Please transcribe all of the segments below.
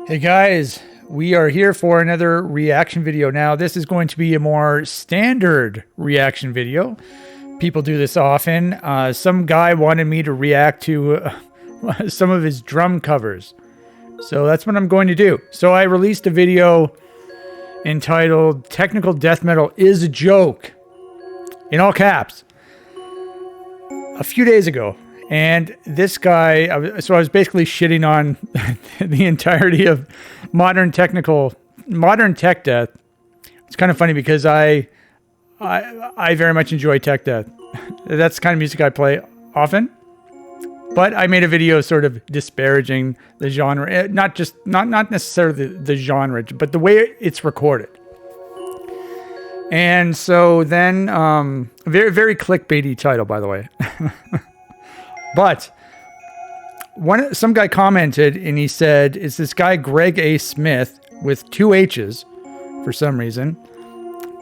Hey guys, we are here for another reaction video. Now, this is going to be a more standard reaction video. People do this often. Some guy wanted me to react to some of his drum covers. So that's what I'm going to do. So I released a video entitled Technical Death Metal is a Joke, in all caps, a few days ago. And this guy, so I was basically shitting on the entirety of modern tech death. It's kind of funny because I very much enjoy tech death. That's the kind of music I play often. But I made a video sort of disparaging the genre, not necessarily the genre, but the way it's recorded. And so then, very, very clickbaity title, by the way. But some guy commented and he said, "Is this guy Greg A. Smith with 2 H's for some reason?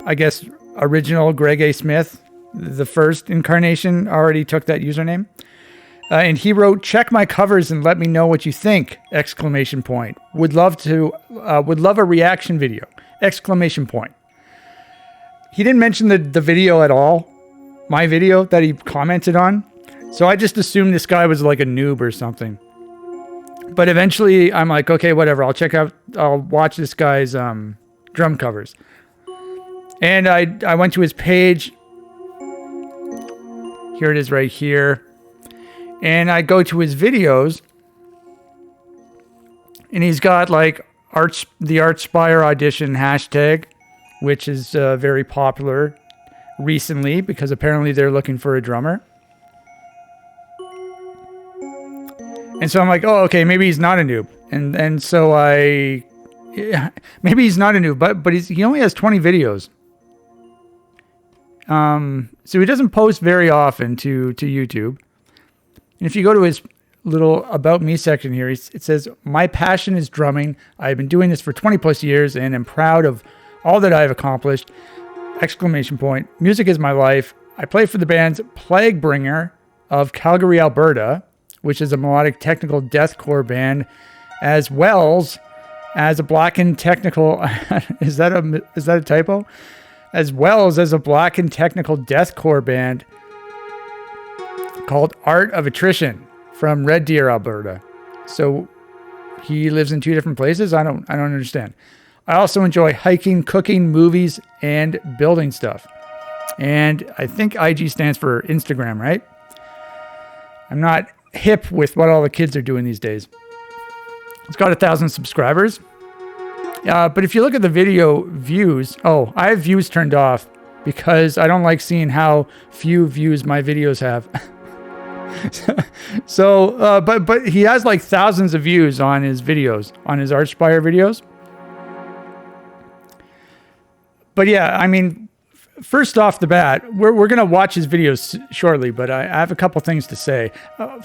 I guess original Greg A. Smith, the first incarnation, already took that username." And he wrote, "Check my covers and let me know what you think!" Exclamation point. Would love a reaction video! Exclamation point. He didn't mention the video at all, my video that he commented on. So I just assumed this guy was like a noob or something. But eventually I'm like, okay, whatever. I'll watch this guy's drum covers. And I went to his page. Here it is right here. And I go to his videos. And he's got like the Archspire Audition hashtag, which is very popular recently because apparently they're looking for a drummer. And so I'm like, oh, okay, maybe he's not a noob. And so maybe he's not a noob, but he only has 20 videos. So he doesn't post very often to YouTube. And if you go to his little About Me section here, it says, "My passion is drumming. I've been doing this for 20 plus years and am proud of all that I've accomplished. Exclamation point. Music is my life. I play for the bands Plaguebringer of Calgary, Alberta, which is a melodic technical deathcore band, as well as a blackened technical." is that a typo? As well as a blackened technical deathcore band called Art of Attrition from Red Deer, Alberta. So he lives in 2 different places. I don't understand. I also enjoy hiking, cooking, movies, and building stuff. And I think IG stands for Instagram, right? I'm not hip with what all the kids are doing these days. It's got 1,000 subscribers. But if you look at the video views, I have views turned off because I don't like seeing how few views my videos have. But he has like thousands of views on his videos, on his Archspire videos. But yeah, I mean, first off the bat, we're going to watch his videos shortly, but I have a couple things to say.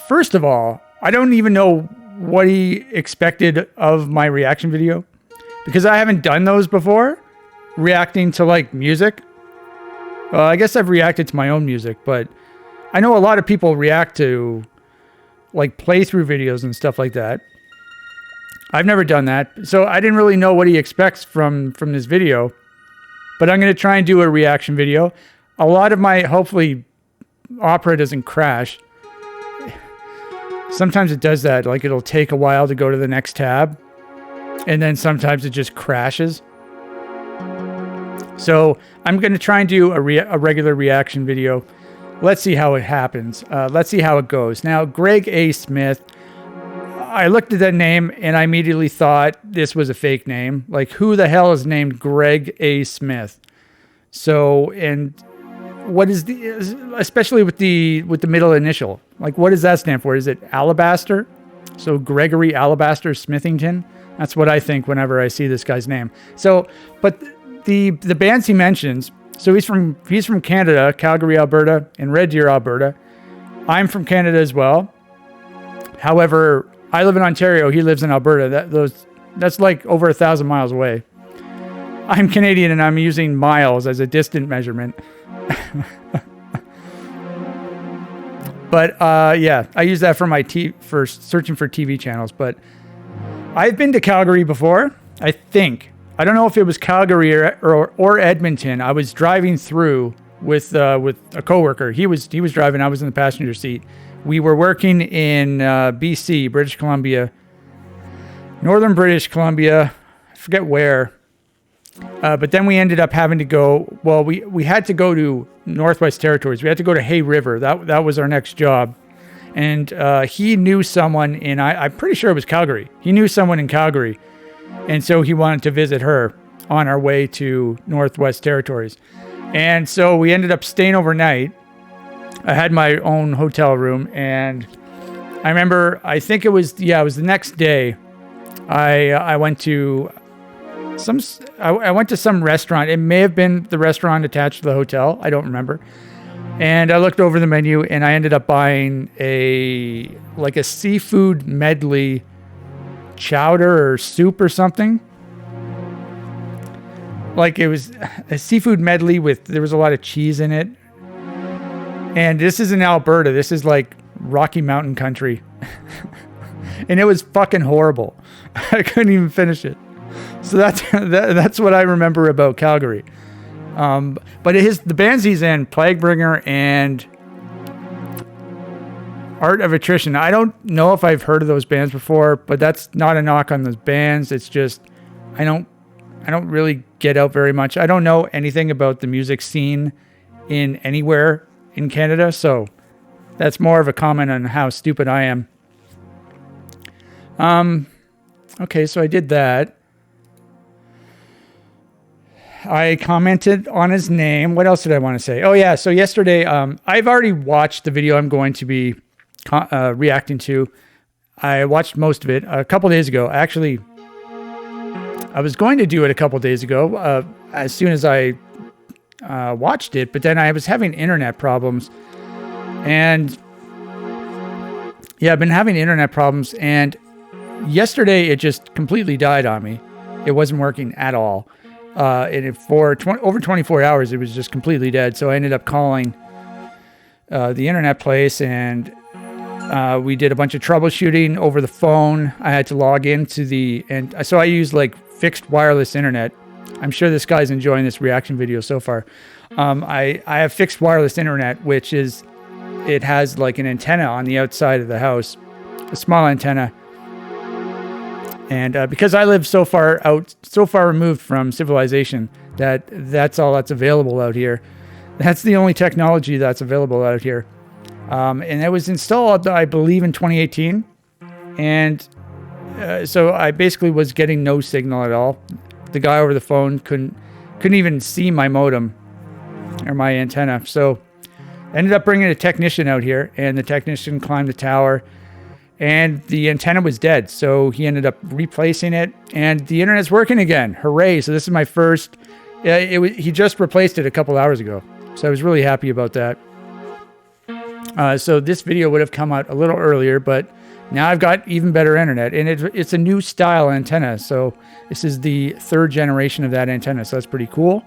First of all, I don't even know what he expected of my reaction video because I haven't done those before, reacting to like music. I guess I've reacted to my own music, but I know a lot of people react to like playthrough videos and stuff like that. I've never done that, so I didn't really know what he expects from this video. But I'm going to try and do a reaction video. A lot of hopefully, Opera doesn't crash. Sometimes it does that. Like, it'll take a while to go to the next tab. And then sometimes it just crashes. So I'm going to try and do a regular reaction video. Let's see how it happens. Let's see how it goes. Now, Greg A. Smith. I looked at that name and I immediately thought this was a fake name. Like, who the hell is named Greg A. Smith? So, and what is especially with the middle initial, like, what does that stand for? Is it Alabaster? So Gregory Alabaster Smithington? That's what I think whenever I see this guy's name. So, but the bands he mentions, so he's from Canada, Calgary, Alberta, and Red Deer, Alberta. I'm from Canada as well. However, I live in Ontario. He lives in Alberta. That's like over 1,000 miles away. I'm Canadian and I'm using miles as a distant measurement. But yeah, I use that for for searching for TV channels. But I've been to Calgary before, I think. I don't know if it was Calgary or Edmonton. I was driving through with a coworker. He was driving. I was in the passenger seat. We were working in BC, British Columbia, northern British Columbia. I forget where. But then we ended up having to go. Well, we had to go to Northwest Territories. We had to go to Hay River. That was our next job. And he knew someone in, I'm pretty sure it was Calgary. He knew someone in Calgary. And so he wanted to visit her on our way to Northwest Territories. And so we ended up staying overnight. I had my own hotel room. And I remember, I think it was the next day. I went to some restaurant. It may have been the restaurant attached to the hotel. I don't remember. And I looked over the menu and I ended up buying a seafood medley chowder or soup or something. Like it was a seafood medley there was a lot of cheese in it. And this is in Alberta. This is like Rocky Mountain country. And it was fucking horrible. I couldn't even finish it. So that's what I remember about Calgary. But the bands he's in, Plaguebringer and Art of Attrition. I don't know if I've heard of those bands before, but that's not a knock on those bands. It's just I don't really get out very much. I don't know anything about the music scene in anywhere in Canada, so that's more of a comment on how stupid I am. Okay, so I did that. I commented on his name. What else did I want to say? Oh yeah, so yesterday, I've already watched the video I'm going to be reacting to. I watched most of it a couple days ago. Actually, I was going to do it a couple days ago as soon as I watched it, but then I was having internet problems. And yeah, I've been having internet problems, and yesterday it just completely died on me. It wasn't working at all. And for over 24 hours, it was just completely dead. So I ended up calling the internet place, and we did a bunch of troubleshooting over the phone. I had to log into so I use like fixed wireless internet. I'm sure this guy's enjoying this reaction video so far. I have fixed wireless internet, which it has like an antenna on the outside of the house, a small antenna. And because I live so far removed from civilization, that's all that's available out here. That's the only technology that's available out here. And it was installed, I believe, in 2018. And so I basically was getting no signal at all. The guy over the phone couldn't even see my modem or my antenna. So I ended up bringing a technician out here, and the technician climbed the tower. And the antenna was dead, so he ended up replacing it, and the internet's working again. Hooray! So this is my first. He just replaced it a couple hours ago, so I was really happy about that. So this video would have come out a little earlier, but now I've got even better internet, and it's a new style antenna. So this is the third generation of that antenna, so that's pretty cool.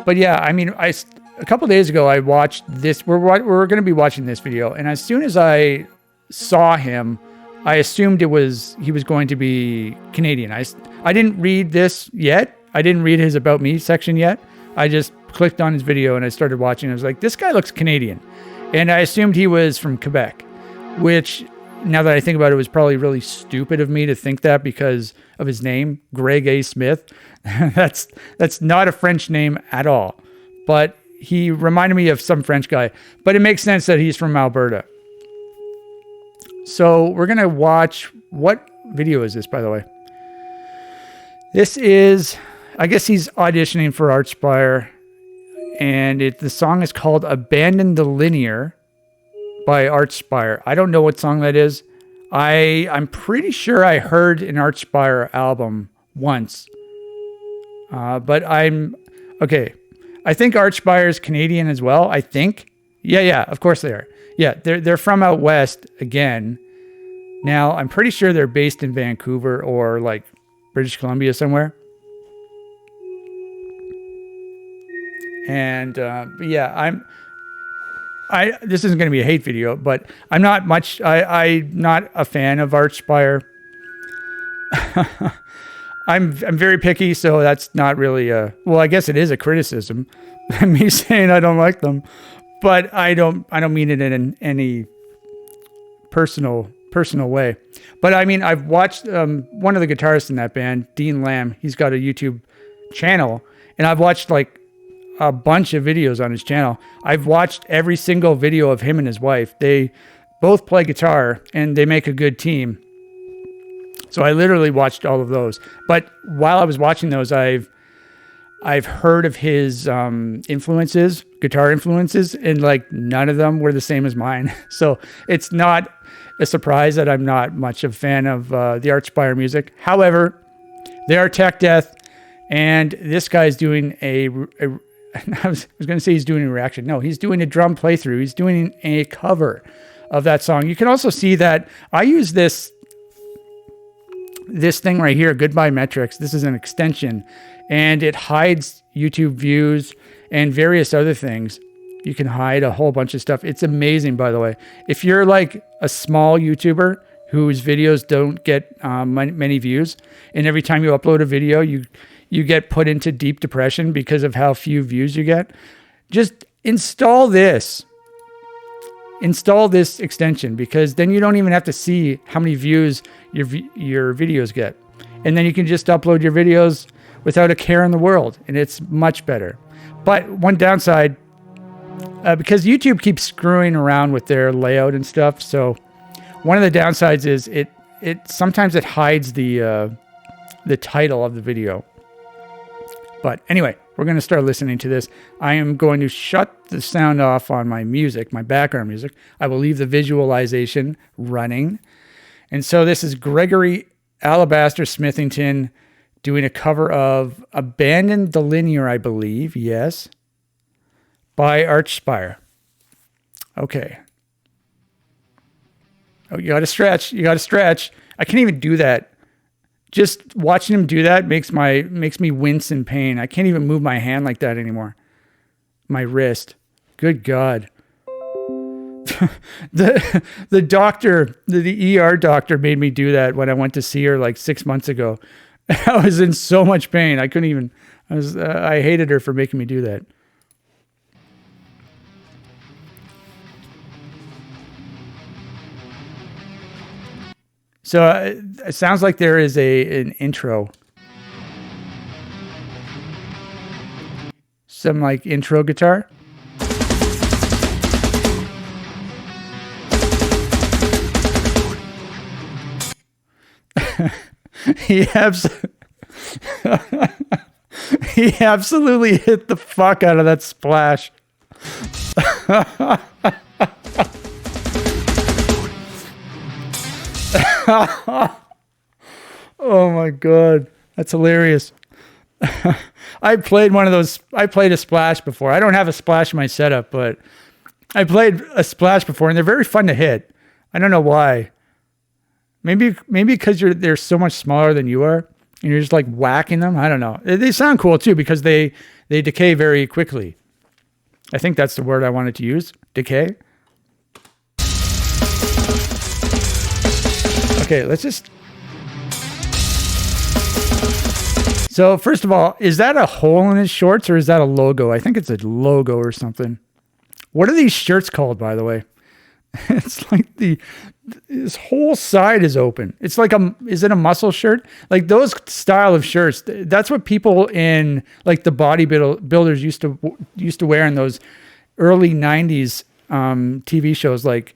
But yeah, I mean, a couple days ago I watched this. We're going to be watching this video, and as soon as I saw him, I assumed he was going to be Canadian. I didn't read this yet. I didn't read his About Me section yet. I just clicked on his video and I started watching. I was like, this guy looks Canadian. And I assumed he was from Quebec, which, now that I think about it, was probably really stupid of me to think that because of his name, Greg A. Smith. That's not a French name at all. But he reminded me of some French guy. But it makes sense that he's from Alberta. So we're going to watch, what video is this, by the way? This is, I guess he's auditioning for Archspire, and the song is called Abandon the Linear by Archspire. I don't know what song that is. I'm pretty sure I heard an Archspire album once, but okay. I think Archspire is Canadian as well, I think. Yeah, of course they are. Yeah, they're from out west again. Now, I'm pretty sure they're based in Vancouver or like British Columbia somewhere. And yeah, this isn't going to be a hate video, but I'm not a fan of Archspire. I'm very picky, so that's not really well, I guess it is a criticism. Me saying I don't like them, but I don't mean it in any personal way. But I mean, I've watched one of the guitarists in that band, Dean Lamb. He's got a YouTube channel, and I've watched like a bunch of videos on his channel. I've watched every single video of him and his wife. They both play guitar, and they make a good team. So I literally watched all of those. But while I was watching those, I've heard of his influences, guitar influences, and like none of them were the same as mine. So it's not a surprise that I'm not much of a fan of the Archspire music. However, they are tech death, and this guy's doing I was going to say he's doing a reaction. No, he's doing a drum playthrough. He's doing a cover of that song. You can also see that I use this thing right here, Goodbye Metrics. This is an extension, and it hides YouTube views and various other things. You can hide a whole bunch of stuff. It's amazing, by the way. If you're like a small YouTuber whose videos don't get many views, and every time you upload a video, you get put into deep depression because of how few views you get, just install this. Install this extension, because then you don't even have to see how many views your videos get. And then you can just upload your videos without a care in the world, and it's much better. But one downside, because YouTube keeps screwing around with their layout and stuff, so one of the downsides is it sometimes it hides the title of the video. But anyway, we're going to start listening to this. I am going to shut the sound off on my music, my background music. I will leave the visualization running. And so this is Gregory Alabaster Smithington doing a cover of Abandon the Linear, I believe. Yes. By Archspire. Okay. Oh, you got to stretch. You got to stretch. I can't even do that. Just watching him do that makes me wince in pain. I can't even move my hand like that anymore. My wrist. Good God. The doctor, the ER doctor made me do that when I went to see her like 6 months ago. I was in so much pain. I couldn't even, I hated her for making me do that. So it sounds like there is an intro. Some like intro guitar. he absolutely hit the fuck out of that splash. Oh my God, that's hilarious. I played one of those. I played a splash before. I don't have a splash in my setup, but I played a splash before, and they're very fun to hit. I don't know why. Maybe because they're so much smaller than you are, and you're just like whacking them. I don't know. They sound cool too because they decay very quickly. I think that's the word I wanted to use. Decay. Okay, let's just... So first of all, is that a hole in his shorts or is that a logo? I think it's a logo or something. What are these shirts called, by the way? It's like this whole side is open. It's like is it a muscle shirt? Like those style of shirts, that's what people in like the bodybuilders used to wear in those early 90s TV shows like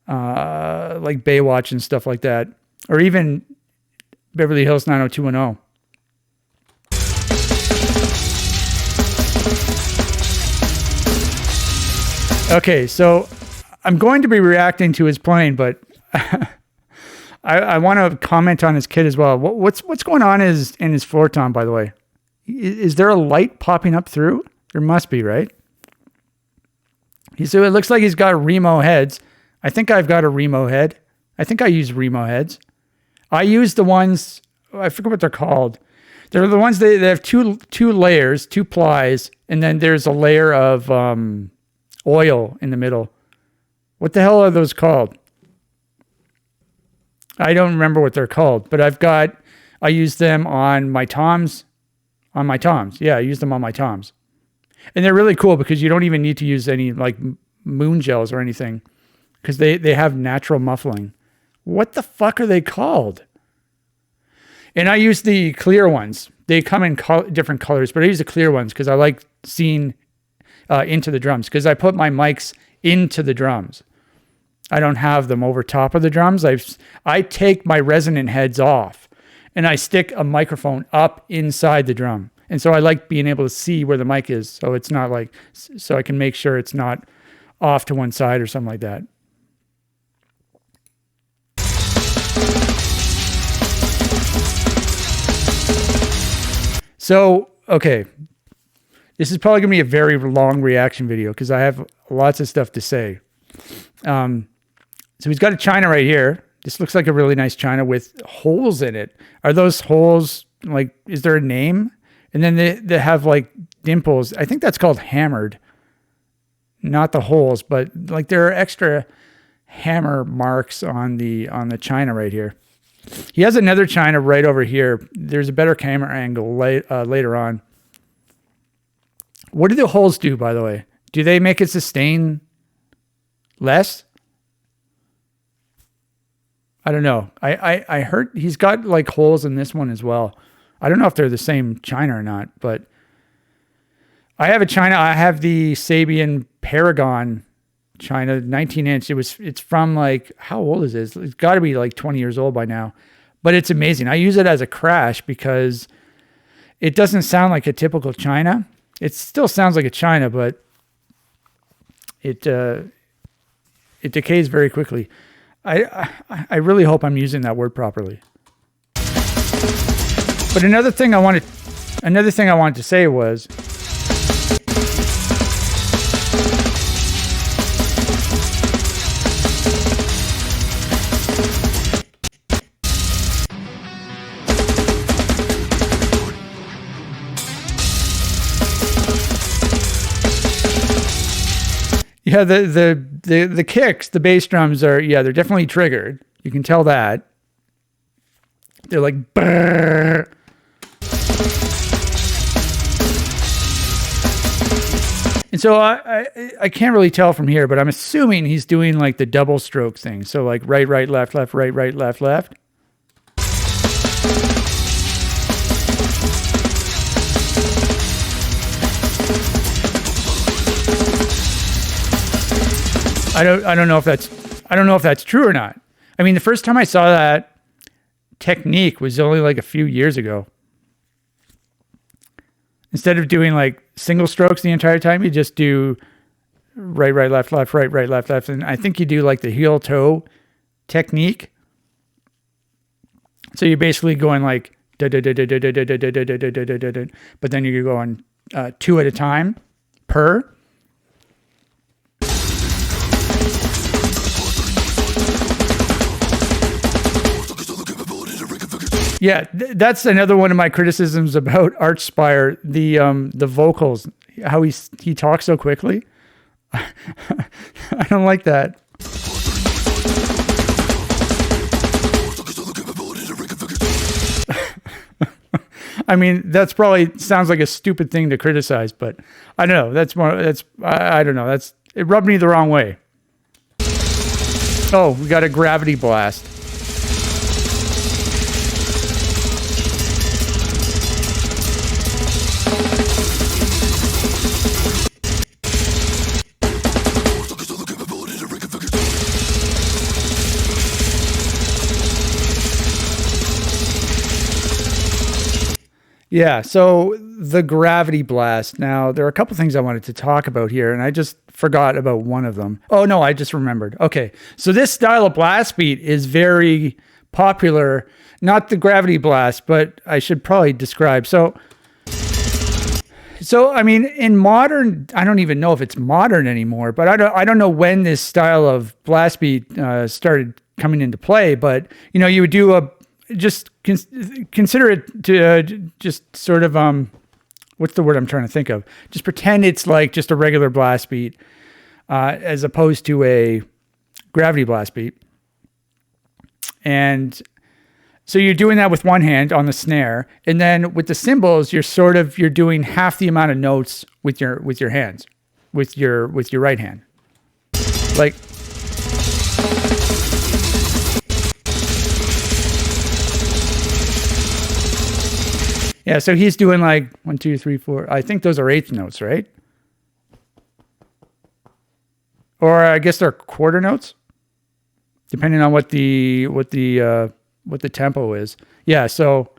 Baywatch and stuff like that, or even Beverly Hills 90210. Okay, so I'm going to be reacting to his playing, but I want to comment on his kit as well. What's going on in his floor tom, by the way? Is there a light popping up through? There must be, right? So it looks like he's got Remo heads. I think I've got a Remo head. I think I use Remo heads. I use the ones, I forget what they're called. They're the ones that have two layers, two plies, and then there's a layer of oil in the middle. What the hell are those called? I don't remember what they're called, but I've got I use them on my toms. On my toms. Yeah, I use them on my toms. And they're really cool because you don't even need to use any like moon gels or anything because they have natural muffling. What the fuck are they called? And I use the clear ones. They come in different colors, but I use the clear ones because I like seeing into the drums because I put my mics into the drums. I don't have them over top of the drums. I take my resonant heads off and I stick a microphone up inside the drum. And so I like being able to see where the mic is. So it's not like, so I can make sure it's not off to one side or something like that. So, okay. This is probably going to be a very long reaction video because I have lots of stuff to say. So he's got a china right here. This looks like a really nice china with holes in it. Are those holes, like, is there a name? And then they have like dimples. I think that's called hammered. Not the holes, but like there are extra hammer marks on the china right here. He has another china right over here. There's a better camera angle later on. What do the holes do, by the way? Do they make it sustain less? I don't know. I heard he's got like holes in this one as well. I don't know if they're the same china or not, but I have a china. I have the Sabian Paragon china, 19 inch. It's from like, how old is this? It's got to be like 20 years old by now, but it's amazing. I use it as a crash because it doesn't sound like a typical china. It still sounds like a china, but it decays very quickly. I really hope I'm using that word properly. But another thing I wanted to say was yeah, the kicks, the bass drums are, yeah, they're definitely triggered. You can tell that. They're like brrr. And so I can't really tell from here, but I'm assuming he's doing like the double stroke thing. So like right, right, left, left, right, right, left, left. I don't know if that's true or not. I mean, the first time I saw that technique was only like a few years ago. Instead of doing like single strokes the entire time, you just do right, right, left, left, right, right, left, left. And I think you do like the heel toe technique. So you're basically going like, but then you're going 2 at a time per. Yeah, that's another one of my criticisms about Archspire, the vocals, how he talks so quickly. I don't like that. I mean, that's probably sounds like a stupid thing to criticize, but I don't know. I don't know. It rubbed me the wrong way. Oh, we got a gravity blast. Yeah, so the gravity blast. Now, there are a couple things I wanted to talk about here, and I just forgot about one of them. Oh, no, I just remembered. Okay, so this style of blast beat is very popular. Not the gravity blast, but I should probably describe. So I mean, in modern, I don't even know if it's modern anymore, but I don't know when this style of blast beat started coming into play, but, you know, you would do just consider it to just sort of what's the word I'm trying to think of? Just pretend it's like just a regular blast beat as opposed to a gravity blast beat. And So you're doing that with one hand on the snare, and then with the cymbals, you're doing half the amount of notes with your hands, with your right hand. Like, yeah, so he's doing like 1, 2, 3, 4. I think those are eighth notes, right? Or I guess they're quarter notes, depending on what the tempo is. Yeah, so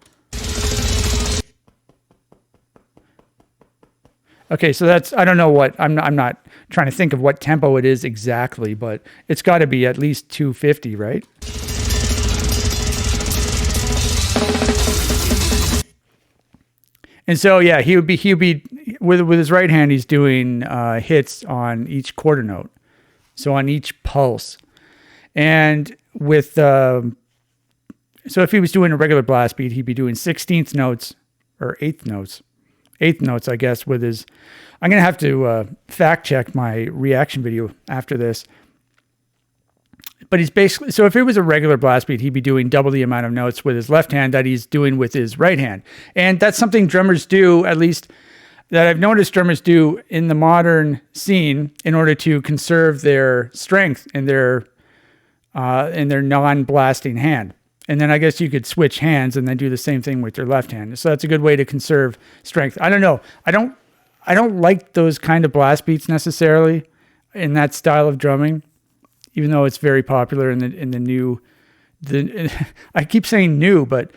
okay, so that's, I don't know what, I'm not trying to think of what tempo it is exactly, but it's got to be at least 250, right? And so yeah, he would be with his right hand, he's doing hits on each quarter note, so on each pulse. And with so if he was doing a regular blast beat, he'd be doing 16th notes or eighth notes, I guess, with his. I'm gonna have to fact check my reaction video after this. But he's basically, so if it was a regular blast beat, he'd be doing double the amount of notes with his left hand that he's doing with his right hand. And that's something drummers do, at least that I've noticed drummers do in the modern scene, in order to conserve their strength in their non-blasting hand. And then I guess you could switch hands and then do the same thing with your left hand. So that's a good way to conserve strength. I don't know. I don't like those kind of blast beats necessarily in that style of drumming, even though it's very popular in the new. I keep saying new, but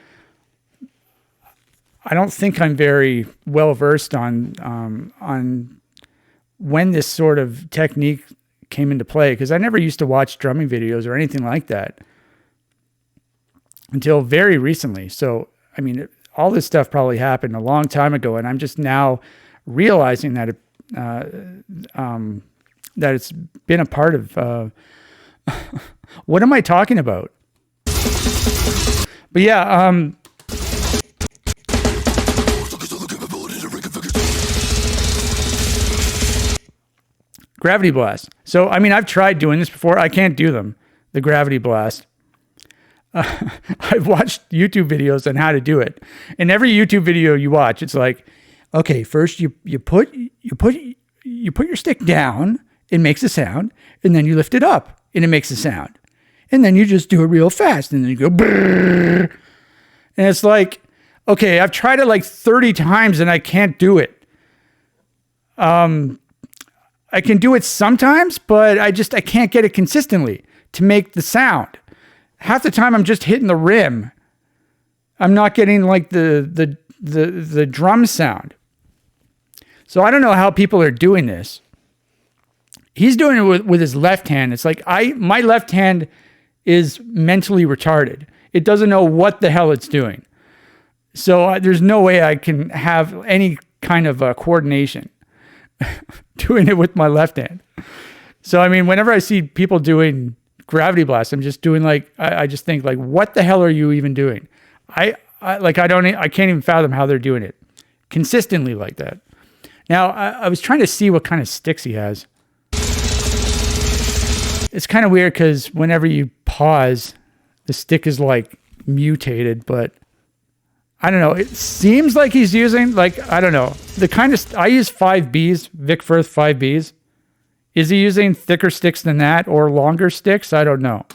I don't think I'm very well versed on when this sort of technique came into play, because I never used to watch drumming videos or anything like that until very recently. So, I mean, all this stuff probably happened a long time ago, and I'm just now realizing that that it's been a part of. What am I talking about? But yeah, gravity blast. So, I mean, I've tried doing this before. I can't do them. The gravity blast. I've watched YouTube videos on how to do it. In every YouTube video you watch, it's like, okay, first you put your stick down, it makes a sound, and then you lift it up and it makes a sound. And then you just do it real fast, and then you go brrr. And it's like, okay, I've tried it like 30 times and I can't do it. I can do it sometimes, but I can't get it consistently to make the sound. Half the time I'm just hitting the rim. I'm not getting like the drum sound. So I don't know how people are doing this. He's doing it with his left hand. It's like my left hand is mentally retarded. It doesn't know what the hell it's doing. So there's no way I can have any kind of coordination doing it with my left hand. So, I mean, whenever I see people doing gravity blast, I'm just doing like, I just think like, what the hell are you even doing? I can't even fathom how they're doing it consistently like that. Now, I was trying to see what kind of sticks he has. It's kind of weird because whenever you pause, the stick is like mutated, but I don't know. It seems like he's using like, I don't know, the kind of, I use 5Bs, Vic Firth 5Bs. Is he using thicker sticks than that or longer sticks? I don't know.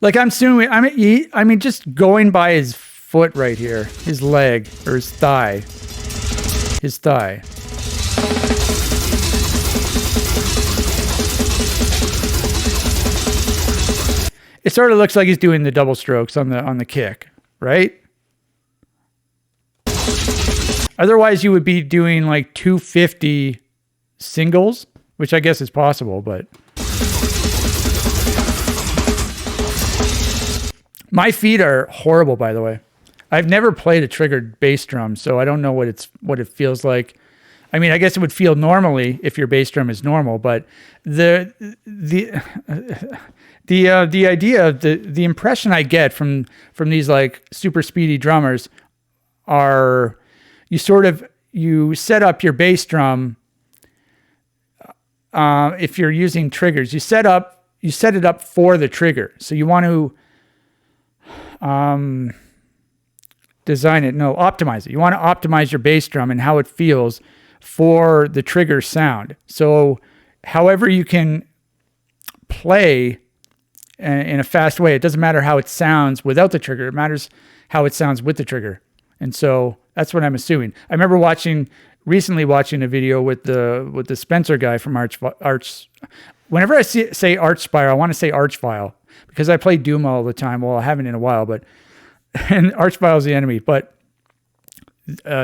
Like I'm assuming, I mean, just going by his foot right here, his leg or his thigh. It sort of looks like he's doing the double strokes on the kick, right? Otherwise, you would be doing like 250 singles, which I guess is possible, but my feet are horrible, by the way. I've never played a triggered bass drum, so I don't know what it feels like. I mean, I guess it would feel normally if your bass drum is normal, but the idea, the impression I get from these like super speedy drummers are you set up your bass drum if you're using triggers, you set it up for the trigger. So you want to optimize it. You want to optimize your bass drum and how it feels for the trigger sound. So however you can play in a fast way, it doesn't matter how it sounds without the trigger. It matters how it sounds with the trigger. And so that's what I'm assuming. I remember recently watching a video with the Spencer guy from Arch. Whenever I say Archspire, I want to say Archfile because I play Doom all the time. Well, I haven't in a while, and Archfile is the enemy. But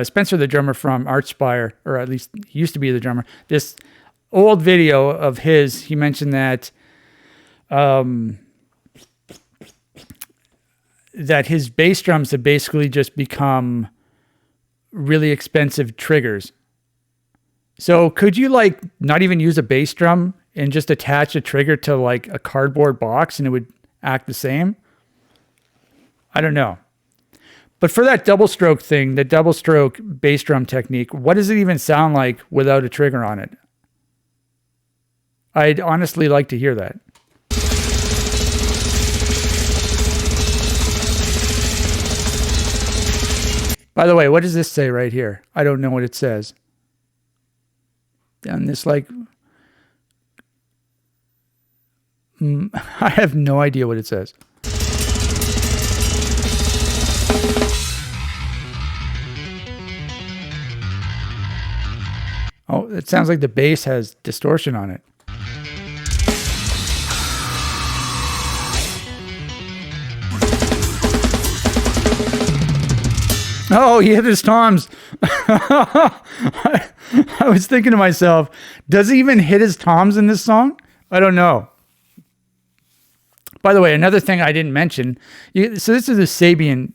Spencer, the drummer from Archspire, or at least he used to be the drummer, this old video of his, he mentioned that that his bass drums have basically just become really expensive triggers. So could you like not even use a bass drum and just attach a trigger to like a cardboard box and it would act the same? I don't know. But for that double stroke thing, the double stroke bass drum technique, what does it even sound like without a trigger on it? I'd honestly like to hear that. By the way, what does this say right here? I don't know what it says. Down this like... I have no idea what it says. Oh, it sounds like the bass has distortion on it. Oh, he hit his toms. I was thinking to myself, does he even hit his toms in this song? I don't know. By the way, another thing I didn't mention. So this is a Sabian.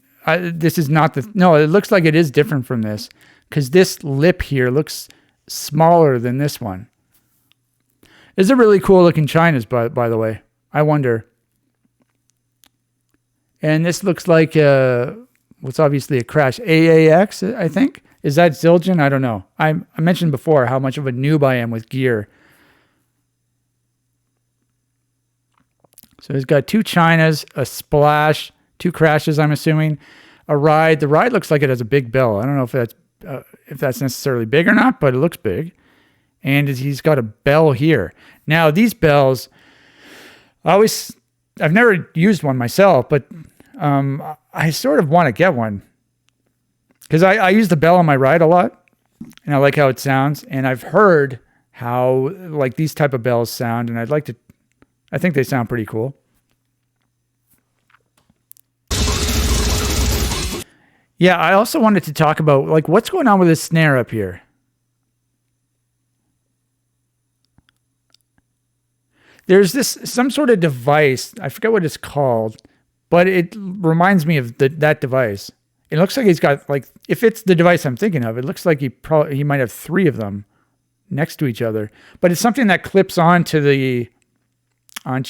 This is not the... No, it looks like it is different from this. Because this lip here looks smaller than this one. These are really cool looking chinas, by the way. I wonder. And this looks like... what's obviously a crash. AAX, I think. Is that Zildjian? I don't know. I mentioned before how much of a noob I am with gear. So he's got two chinas, a splash, two crashes, I'm assuming. A ride. The ride looks like it has a big bell. I don't know if that's necessarily big or not, but it looks big. And he's got a bell here. Now, these bells, I've never used one myself, but I sort of want to get one because I use the bell on my ride a lot and I like how it sounds. And I've heard how like these type of bells sound, and I think they sound pretty cool. Yeah, I also wanted to talk about like what's going on with this snare up here. There's some sort of device, I forget what it's called, but it reminds me of that device. It looks like he's got like, if it's the device I'm thinking of, it looks like he might have three of them next to each other. But it's something that clips onto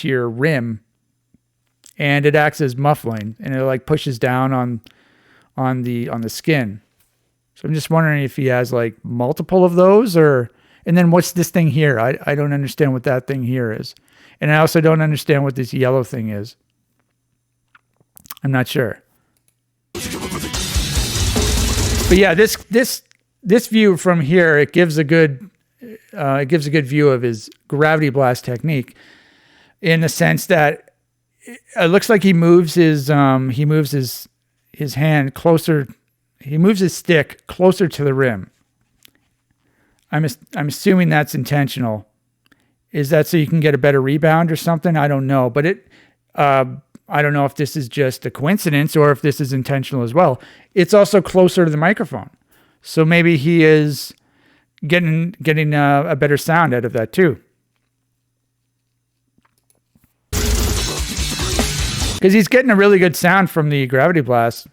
your rim, and it acts as muffling, and it like pushes down on the skin. So I'm just wondering if he has like multiple of those, and then what's this thing here? I don't understand what that thing here is. And I also don't understand what this yellow thing is. I'm not sure. But yeah, this view from here, it gives a good view of his gravity blast technique, in the sense that it looks like he moves his hand closer. He moves his stick closer to the rim. I'm assuming that's intentional. Is that so you can get a better rebound or something? I don't know, but I don't know if this is just a coincidence or if this is intentional as well. It's also closer to the microphone, so maybe he is getting a better sound out of that too. Because he's getting a really good sound from the gravity blast.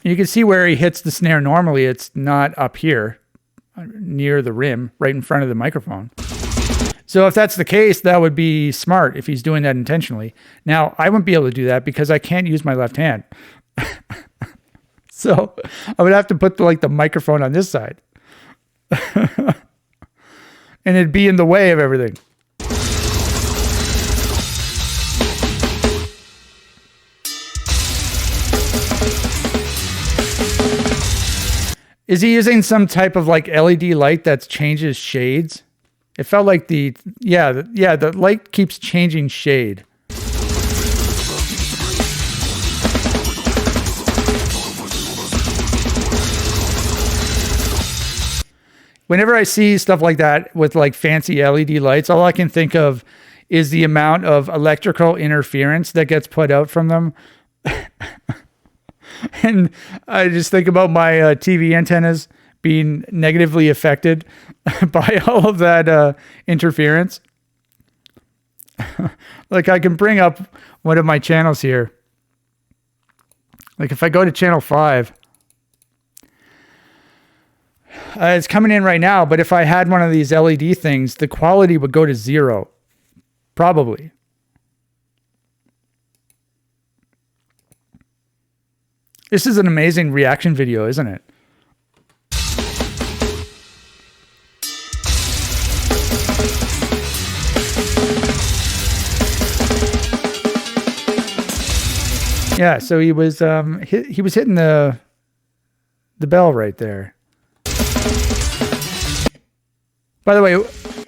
You can see where he hits the snare normally. It's not up here near the rim, right in front of the microphone. So if that's the case, that would be smart if he's doing that intentionally. Now, I wouldn't be able to do that because I can't use my left hand. So I would have to put the microphone on this side. And it'd be in the way of everything. Is he using some type of LED light that changes shades? It felt like the light keeps changing shade. Whenever I see stuff like that with fancy LED lights, all I can think of is the amount of electrical interference that gets put out from them. And I just think about my TV antennas being negatively affected by all of that interference. I can bring up one of my channels here. If I go to channel 5, it's coming in right now, but if I had one of these LED things, the quality would go to 0. Probably. This is an amazing reaction video, isn't it? Yeah, so he was hitting the bell right there. By the way,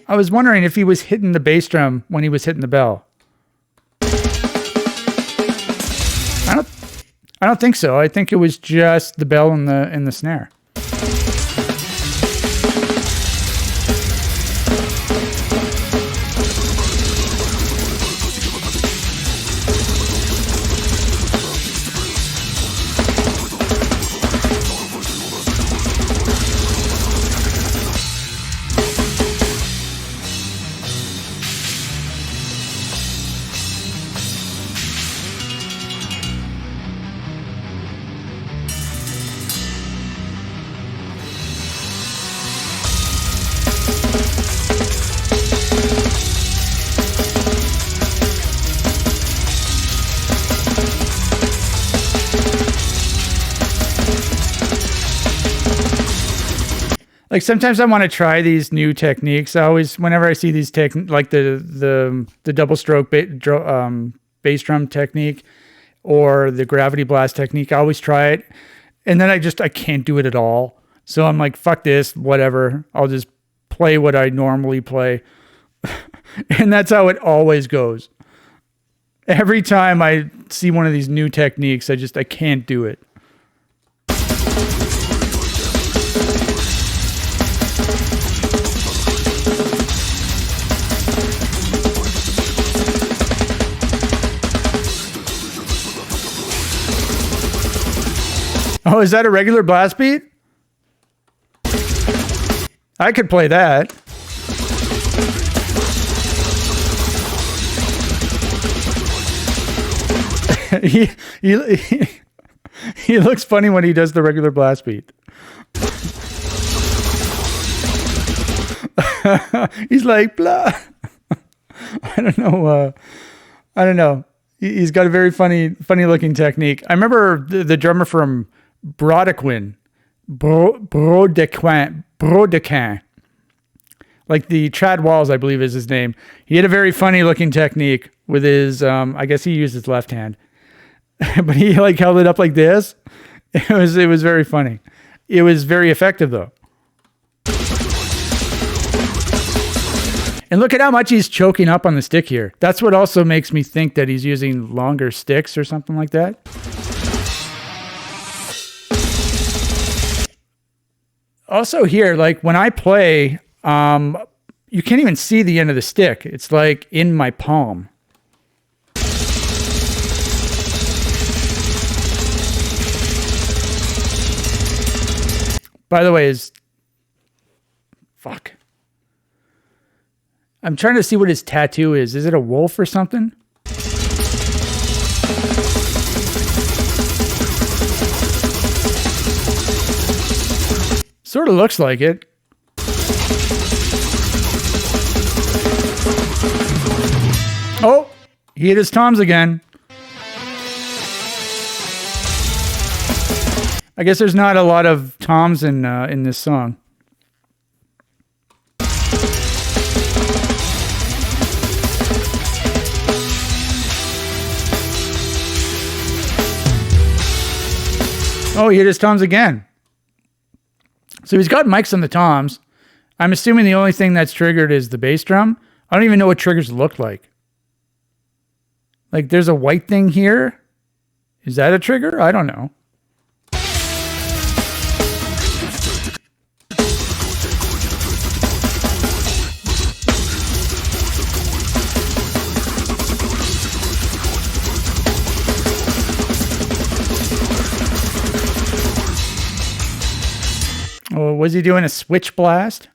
I was wondering if he was hitting the bass drum when he was hitting the bell. I don't think so. I think it was just the bell and the snare. Sometimes I want to try these new techniques. I always, whenever I see these the double stroke bass drum technique or the gravity blast technique, I always try it. And then I can't do it at all. So I'm like, fuck this, whatever. I'll just play what I normally play. And that's how it always goes. Every time I see one of these new techniques, I can't do it. Oh, is that a regular blast beat? I could play that. He looks funny when he does the regular blast beat. He's like, blah. I don't know. He's got a very funny looking technique. I remember the drummer from Brodequin, like the Chad Walls, I believe is his name. He had a very funny looking technique with his, I guess he used his left hand, but he held it up like this. It was very funny. It was very effective though. And look at how much he's choking up on the stick here. That's what also makes me think that he's using longer sticks or something like that. Also here, when I play, you can't even see the end of the stick. It's in my palm. By the way, fuck. I'm trying to see what his tattoo is. Is it a wolf or something? Sort of looks like it. Oh, he hit his toms again. I guess there's not a lot of toms in this song. Oh, he hit his toms again. So he's got mics on the toms. I'm assuming the only thing that's triggered is the bass drum. I don't even know what triggers look like. Like there's a white thing here. Is that a trigger? I don't know. Oh, was he doing a switch blast?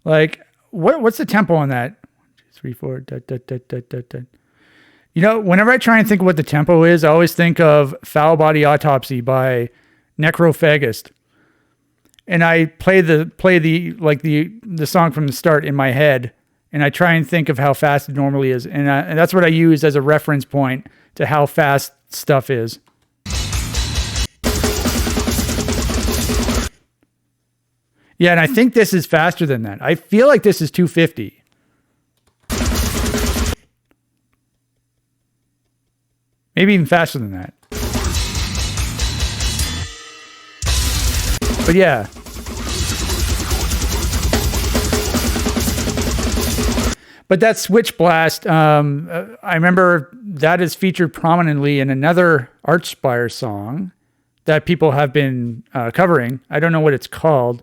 Like, what's the tempo on that? 1, 2, 3, 4. Da, da, da, da, da, da. You know, whenever I try and think of what the tempo is, I always think of Foul Body Autopsy by Necrophagist, and I play the song from the start in my head, and I try and think of how fast it normally is, and that's what I use as a reference point to how fast stuff is. Yeah, and I think this is faster than that. I feel like this is 250. Maybe even faster than that. But yeah. But that switch blast, I remember that is featured prominently in another Archspire song that people have been covering. I don't know what it's called.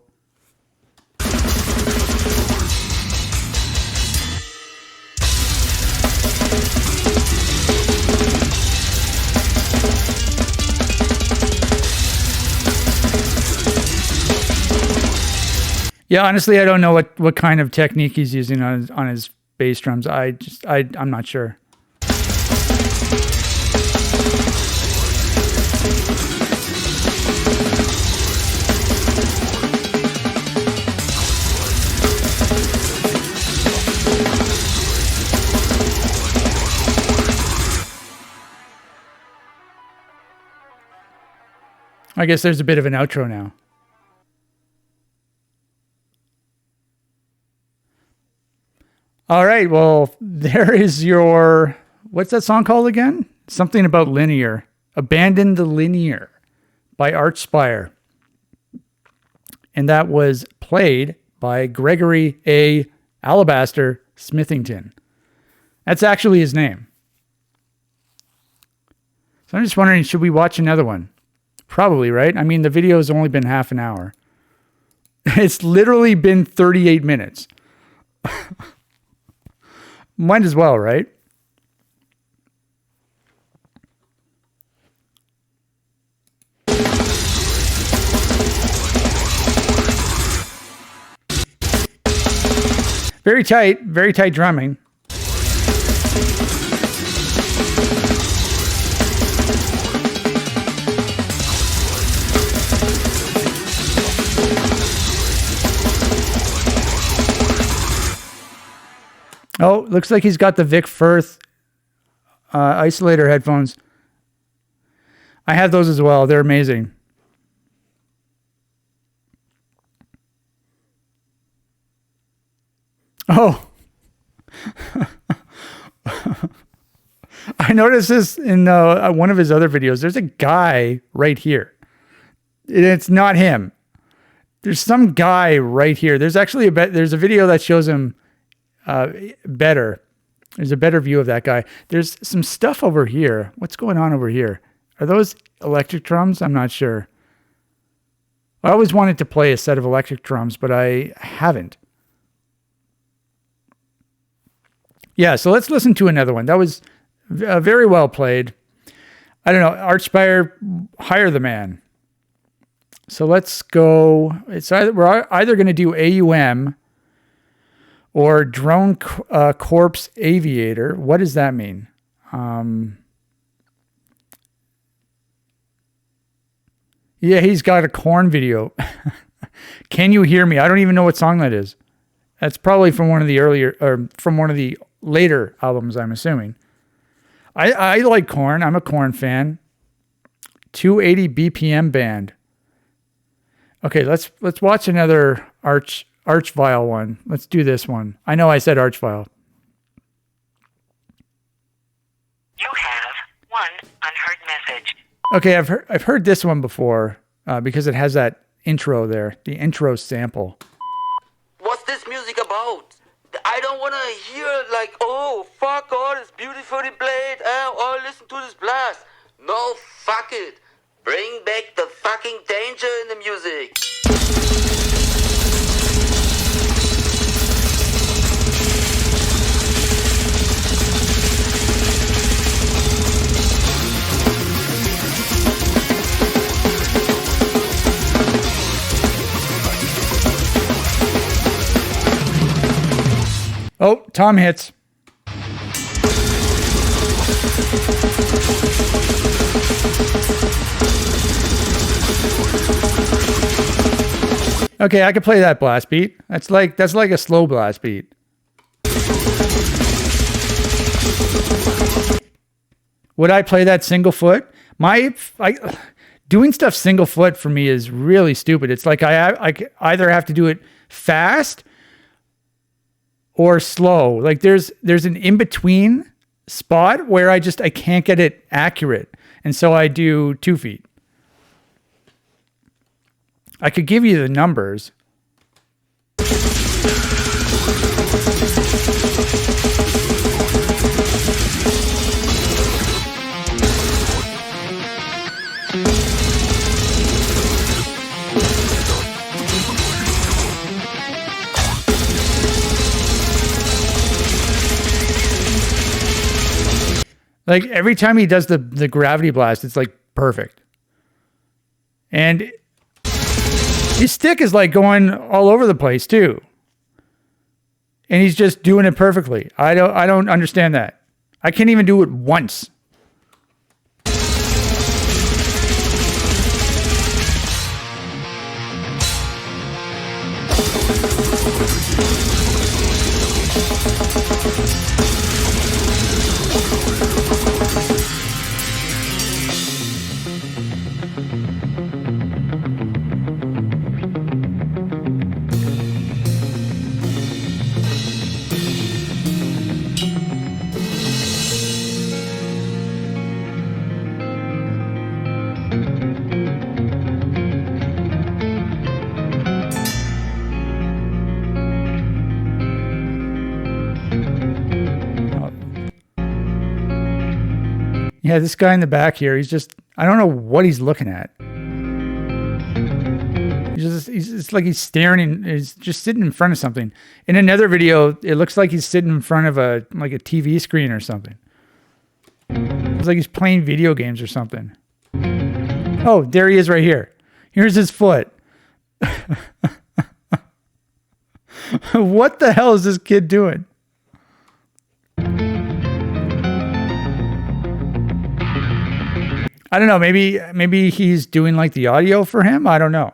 Yeah, honestly, I don't know what kind of technique he's using on his bass drums. I'm not sure. I guess there's a bit of an outro now. All right, well, there is your, what's that song called again? Something about linear. Abandon the Linear by Archspire. And that was played by Gregory A. Alabaster Smithington. That's actually his name. So I'm just wondering, should we watch another one? Probably, right? I mean, the video has only been half an hour. It's literally been 38 minutes. Might as well, right? Very tight drumming. Oh, looks like he's got the Vic Firth isolator headphones. I have those as well. They're amazing. Oh. I noticed this in one of his other videos. There's a guy right here. It's not him. There's some guy right here. There's actually there's a video that shows him better. There's a better view of that guy. There's some stuff over here. What's going on over here? Are those electric drums? I'm not sure. I always wanted to play a set of electric drums, but I haven't. Yeah, so let's listen to another one. That was very well played. I don't know. Archspire, hire the man. So let's go. We're either going to do AUM or Drone Corpse Aviator. What does that mean? Yeah, he's got a Korn video. Can You Hear Me? I don't even know what song that is. That's probably from one of the earlier, or from one of the later albums, I'm assuming. I like Korn. I'm a Korn fan. 280 BPM band. Okay, let's watch another Archspire one. Let's do this one. I know I said Archspire. You have one unheard message. Okay, I've heard this one before because it has that intro there, the intro sample. What's this music about? I don't want to hear like, oh, fuck all this beautifully played, oh, listen to this blast. No, fuck it. Bring back the fucking danger in the music. Oh, Tom hits. Okay, I could play that blast beat. That's like a slow blast beat. Would I play that single foot? Doing stuff single foot for me is really stupid. It's like I either have to do it fast or slow. Like there's an in-between spot where I can't get it accurate. And so I do 2 feet. I could give you the numbers. Like every time he does the gravity blast, it's like perfect. And his stick is like going all over the place too. And he's just doing it perfectly. I don't understand that. I can't even do it once. Yeah, this guy in the back here, I don't know what he's looking at. It's like he's staring and he's just sitting in front of something. In another video, it looks like he's sitting in front of a TV screen or something. It's like he's playing video games or something. Oh, there he is right here. Here's his foot. What the hell is this kid doing? I don't know. Maybe he's doing like the audio for him. I don't know.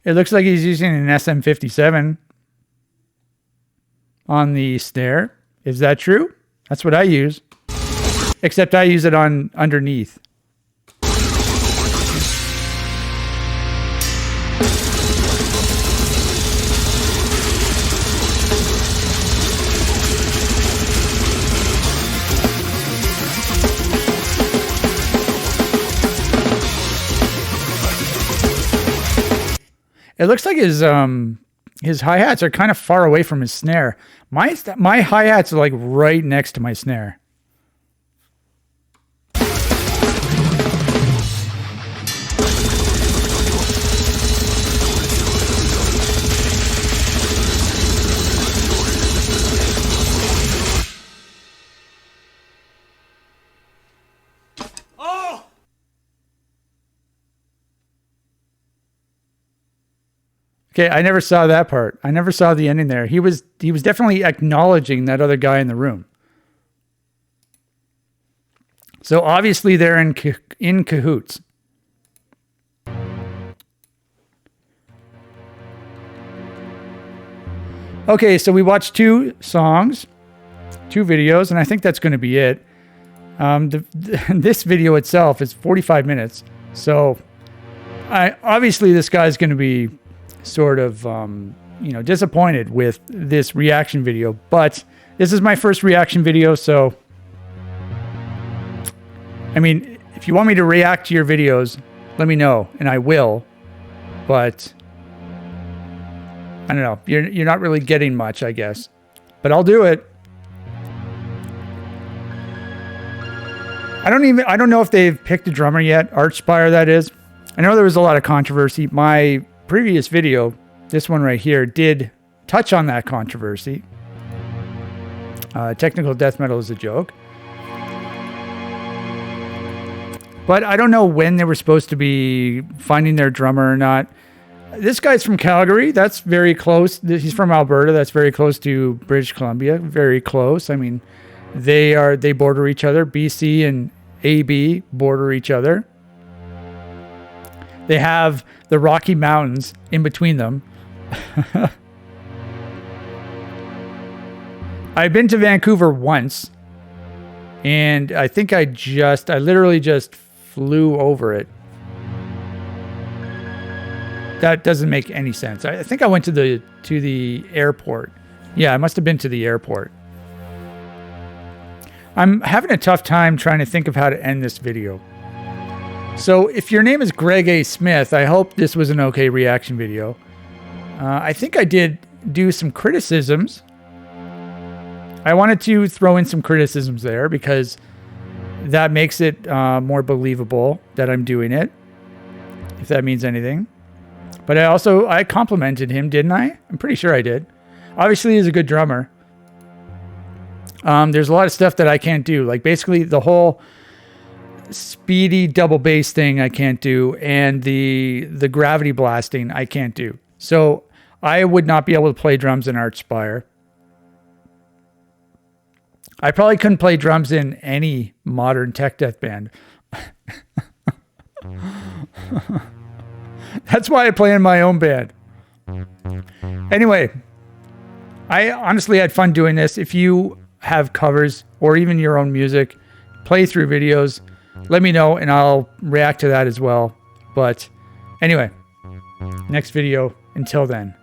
It looks like he's using an SM57 on the snare. Is that true? That's what I use. Except I use it on underneath. It looks like his hi-hats are kind of far away from his snare. My hi-hats are like right next to my snare. Okay, I never saw that part. I never saw the ending there. He was definitely acknowledging that other guy in the room. So obviously they're in cahoots. Okay, so we watched 2 songs, 2 videos, and I think that's going to be it. This video itself is 45 minutes. So obviously this guy's going to be sort of, disappointed with this reaction video, but this is my first reaction video. So, I mean, if you want me to react to your videos, let me know and I will, but I don't know. You're not really getting much, I guess, but I'll do it. I don't know if they've picked a drummer yet. Archspire, that is. I know there was a lot of controversy. My previous video, this one right here, did touch on that controversy. Technical death metal is a joke. But I don't know when they were supposed to be finding their drummer or not. This guy's from Calgary. That's very close. He's from Alberta. That's very close to British Columbia. Very close. I mean, they border each other. BC and AB border each other. They have the Rocky Mountains in between them. I've been to Vancouver once, and I think I literally just flew over it. That doesn't make any sense. I think I went to the airport. Yeah, I must have been to the airport. I'm having a tough time trying to think of how to end this video. So if your name is Greg A. Smith, I hope this was an okay reaction video. I think I did do some criticisms. I wanted to throw in some criticisms there because that makes it more believable that I'm doing it, if that means anything. But I complimented him, didn't I? I'm pretty sure I did. Obviously, he's a good drummer. There's a lot of stuff that I can't do. Like basically the whole speedy double bass thing I can't do, and the gravity blasting I can't do. So I would not be able to play drums in Archspire. I probably couldn't play drums in any modern tech death band. That's why I play in my own band. Anyway, I honestly had fun doing this. If you have covers or even your own music, playthrough videos, let me know and I'll react to that as well. But anyway, next video. Until then.